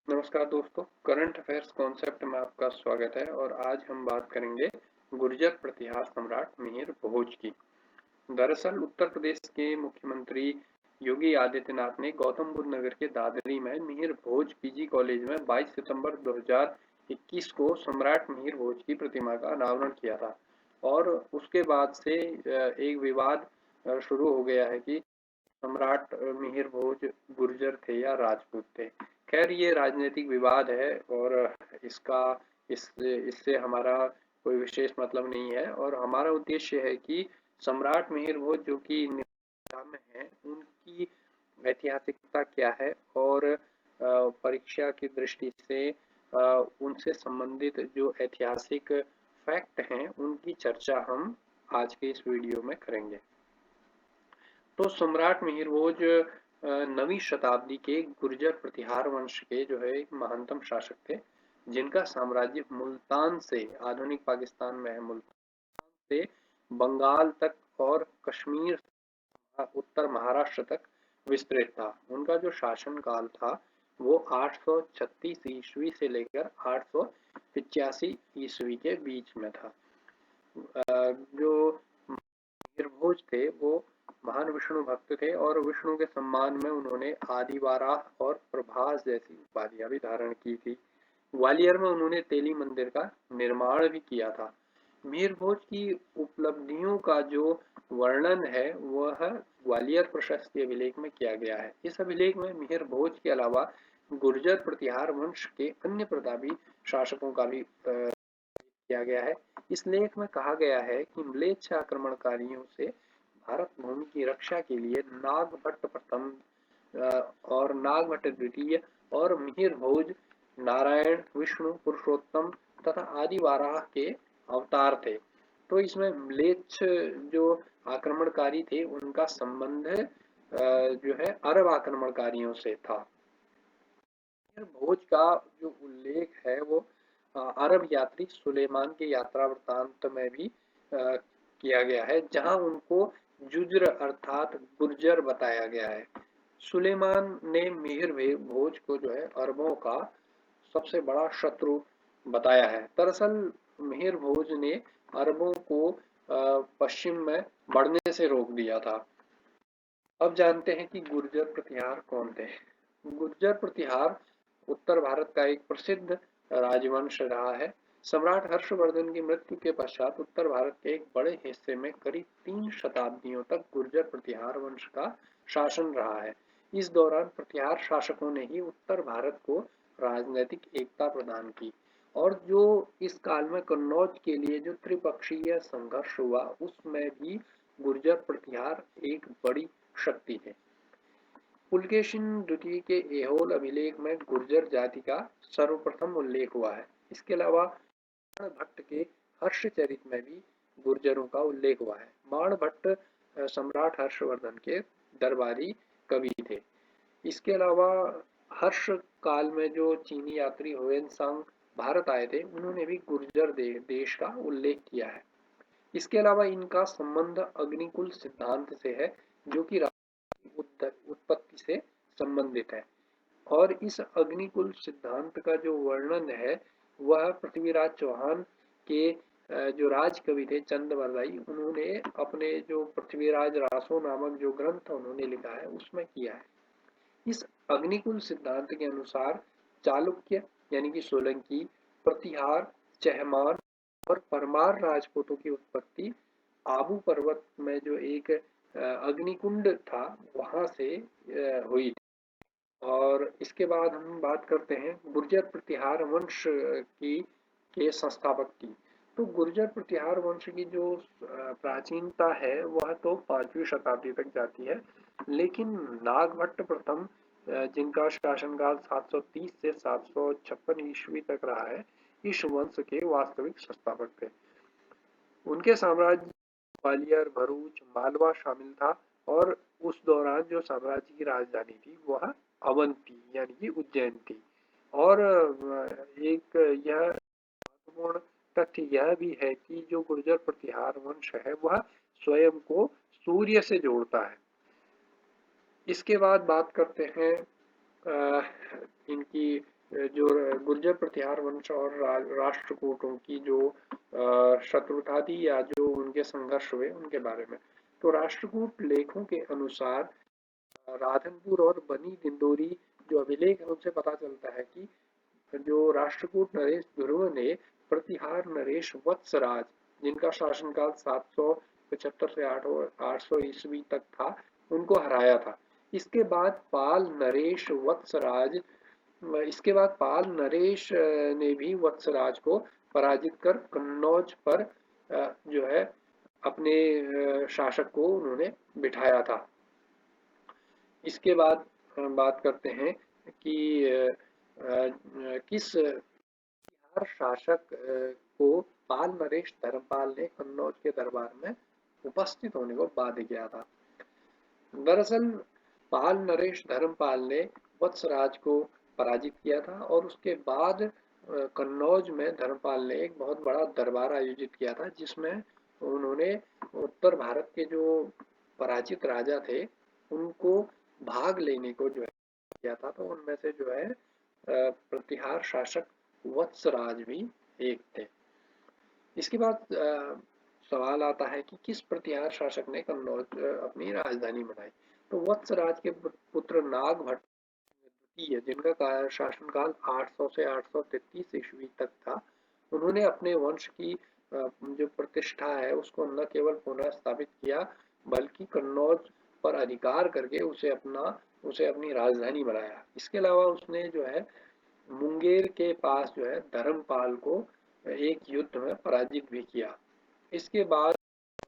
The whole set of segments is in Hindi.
नमस्कार दोस्तों, करंट अफेयर्स कॉन्सेप्ट में आपका स्वागत है और आज हम बात करेंगे गुर्जर प्रतिहार सम्राट मिहिर भोज की। दरअसल उत्तर प्रदेश के मुख्यमंत्री योगी आदित्यनाथ ने गौतम बुद्ध नगर के दादरी में मिहिर भोज पीजी कॉलेज में 22 सितंबर 2021 को सम्राट मिहिर भोज की प्रतिमा का अनावरण किया था और उसके बाद से एक विवाद शुरू हो गया है कि सम्राट मिहिर भोज गुर्जर थे या राजपूत थे। खैर ये राजनीतिक विवाद है और इसका इससे हमारा कोई विशेष मतलब नहीं है और हमारा उद्देश्य है कि सम्राट मिहिर भोज जो कि में है उनकी ऐतिहासिकता क्या है और परीक्षा की दृष्टि से उनसे संबंधित जो ऐतिहासिक फैक्ट हैं उनकी चर्चा हम आज के इस वीडियो में करेंगे। तो सम्राट मिहिर भोज नवीं शताब्दी के गुर्जर प्रतिहार वंश के जो है एक महानतम शासक थे, जिनका साम्राज्य मुल्तान से आधुनिक पाकिस्तान में है, मुल्तान से बंगाल तक और कश्मीर उत्तर महाराष्ट्र तक विस्तृत था। उनका जो शासन काल था वो 836 ईस्वी से लेकर 885 ईस्वी के बीच में था। जो भोज थे वो महान विष्णु भक्त थे और विष्णु के सम्मान में उन्होंने आदिवाराह और प्रभास जैसी उपाधियां भी धारण की थी। ग्वालियर में उन्होंने तेली मंदिर का निर्माण भी किया था। मीर भोज की उपलब्धियों का जो वर्णन है वह ग्वालियर प्रशस्ति अभिलेख में किया गया है। इस अभिलेख में मिहिर भोज के अलावा गुर्जर प्रतिहार वंश के अन्य प्रतापी शासकों का भी किया गया है। इस लेख में कहा गया है कि म्लेच्छ आक्रमणकारियों से भारत भूमि की रक्षा के लिए नागभट्ट प्रथम और नागभट्ट द्वितीय और मिहिर भोज नारायण, विष्णु, पुरुषोत्तम तथा आदि वाराह के अवतार थे। तो इसमें म्लेच्छ जो आक्रमणकारी थे उनका संबंध जो है अरब आक्रमणकारियों से था। भोज का जो उल्लेख है वो अरब यात्री सुलेमान के यात्रा वृत्तांत में भी किया गया है, जहां उनको जुज्र अर्थात गुर्जर बताया गया है। सुलेमान ने मिहिर भोज को जो है अरबों का सबसे बड़ा शत्रु बताया है। दरअसल मिहिर भोज ने अरबों को पश्चिम में बढ़ने से रोक दिया था। अब जानते हैं कि गुर्जर प्रतिहार कौन थे। गुर्जर प्रतिहार उत्तर भारत का एक प्रसिद्ध राजवंश रहा है। सम्राट हर्षवर्धन की मृत्यु के पश्चात उत्तर भारत के एक बड़े हिस्से में करीब 3 शताब्दियों तक गुर्जर प्रतिहार वंश का शासन रहा है। इस दौरान प्रतिहार शासकों ने ही उत्तर भारत को राजनीतिक एकता प्रदान की और जो इस काल में कन्नौज के लिए जो त्रिपक्षीय संघर्ष हुआ उसमें भी गुर्जर प्रतिहार एक बड़ी शक्ति थे। पुलकेशिन द्वितीय के ऐहोल अभिलेख में गुर्जर जाति का सर्वप्रथम उल्लेख हुआ है। इसके अलावा बाणभट्ट के हर्षचरित में भी गुर्जरों का उल्लेख हुआ है। बाणभट्ट सम्राट हर्षवर्धन के दरबारी कवि थे। इसके अलावा हर्ष काल में जो चीनी यात्री हुएनसांग भारत आए थे उन्होंने भी गुर्जर देश का उल्लेख किया है। इसके अलावा इनका संबंध अग्निकुल सिद्धांत से है, जो कि उत्पत्ति से संबंधित है और इस अग्निकुल सिद्धांत का जो वर्णन है वह पृथ्वीराज चौहान के जो राजकवि थे चंदवरदाई, उन्होंने अपने जो पृथ्वीराज रासो नामक जो ग्रंथ उन्होंने लिखा है उसमें किया है। इस अग्निकुल सिद्धांत के अनुसार चालुक्य यानी कि सोलंकी, प्रतिहार, चहमान और परमार राजपूतों की उत्पत्ति आबू पर्वत में जो एक अग्निकुंड था वहां से हुई थी। और इसके बाद हम बात करते हैं गुर्जर प्रतिहार वंश की के संस्थापक की। तो गुर्जर प्रतिहार वंश की जो प्राचीनता है वह तो 5वीं शताब्दी तक जाती है, लेकिन नागभट्ट प्रथम जिनका शासनकाल 730 से 756 ईस्वी तक रहा है, इस वंश के वास्तविक संस्थापक थे। उनके साम्राज्य ग्वालियर, भरूच, मालवा शामिल था और उस दौरान जो साम्राज्य की राजधानी थी वह अवंती यानी कि उज्जैन थी। और एक यह महत्वपूर्ण तथ्य यह भी है कि जो गुर्जर प्रतिहार वंश है वह स्वयं को सूर्य से जोड़ता है। इसके बाद बात करते हैं इनकी जो गुर्जर प्रतिहार वंश और राष्ट्रकूटों की जो शत्रुता थी या जो उनके संघर्ष हुए उनके बारे में। तो राष्ट्रकूट लेखों के अनुसार राधनपुर और बनी दिंडोरी जो अभिलेख है उनसे पता चलता है कि जो राष्ट्रकूट नरेश ध्रुव ने प्रतिहार नरेश वत्सराज, जिनका शासनकाल 775 से 800 ईस्वी तक था, उनको हराया था। इसके बाद पाल नरेश वत्सराज इसके बाद पाल नरेश ने भी वत्सराज को पराजित कर कन्नौज पर जो है अपने शासक को उन्होंने बिठाया था। इसके बाद बात करते हैं कि किस बिहार शासक को पाल नरेश धर्मपाल ने कन्नौज के दरबार में उपस्थित होने को बाध्य किया था। दरअसल पाल नरेश धर्मपाल ने वत्सराज को पराजित किया था और उसके बाद कन्नौज में धर्मपाल ने एक बहुत बड़ा दरबार आयोजित किया था, जिसमें उन्होंने उत्तर भारत के जो पराजित राजा थे उनको भाग लेने को जो है किया था। तो उनमें से जो है प्रतिहार शासक वत्सराज भी एक थे। इसके बाद सवाल आता है कि किस प्रतिहार शासक ने कन्नौज अपनी राजधानी बनाई। तो वत्सराज के पुत्र नागभट्ट द्वितीय, जिनका शासनकाल 800 से 833 ईस्वी तक था, उन्होंने अपने वंश की जो प्रतिष्ठा है उसको न केवल पुनः स्थापित किया बल्कि कन्नौज पर अधिकार करके उसे अपनी राजधानी बनाया। इसके अलावा उसने जो है मुंगेर के पास जो है धर्मपाल को एक युद्ध में पराजित भी किया। इसके बाद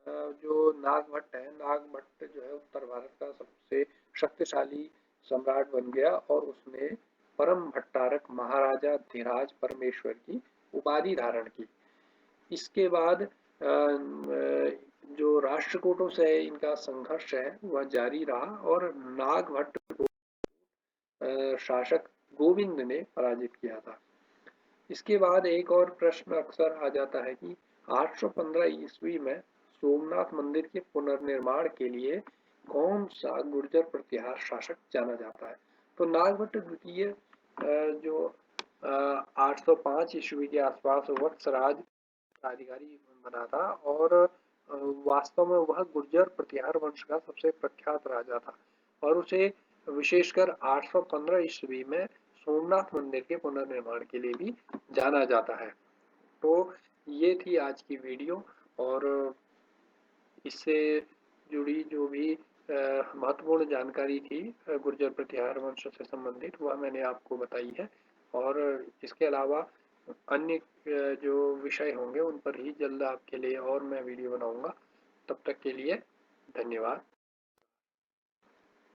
जो नागभट्ट है, नागभट्ट जो है उत्तर भारत का सबसे शक्तिशाली सम्राट बन गया और उसने परम भट्टारक महाराजा धीराज परमेश्वर की उपाधि धारण की। इसके बाद जो राष्ट्रकूटों से इनका संघर्ष है वह जारी रहा और नागभट्ट को शासक गोविंद ने पराजित किया था। इसके बाद एक और प्रश्न अक्सर आ जाता है कि 815 ईस्वी में सोमनाथ मंदिर के पुनर्निर्माण के लिए कौन सा गुर्जर प्रतिहार शासक जाना जाता है। तो नागभट्ट द्वितीय जो 805 ईस्वी के आसपास वत्सराज का अधिकारी बना था और वास्तव में वह गुर्जर प्रतिहार वंश का सबसे प्रख्यात राजा था और उसे विशेषकर 815 ईस्वी में सोमनाथ मंदिर के पुनर्निर्माण के लिए भी जाना जाता है। तो ये थी आज की वीडियो और इससे जुड़ी जो भी महत्वपूर्ण जानकारी थी गुर्जर प्रतिहार वंश से संबंधित वह मैंने आपको बताई है और इसके अलावा अन्य जो विषय होंगे उन पर ही जल्द आपके लिए और मैं वीडियो बनाऊंगा। तब तक के लिए धन्यवाद।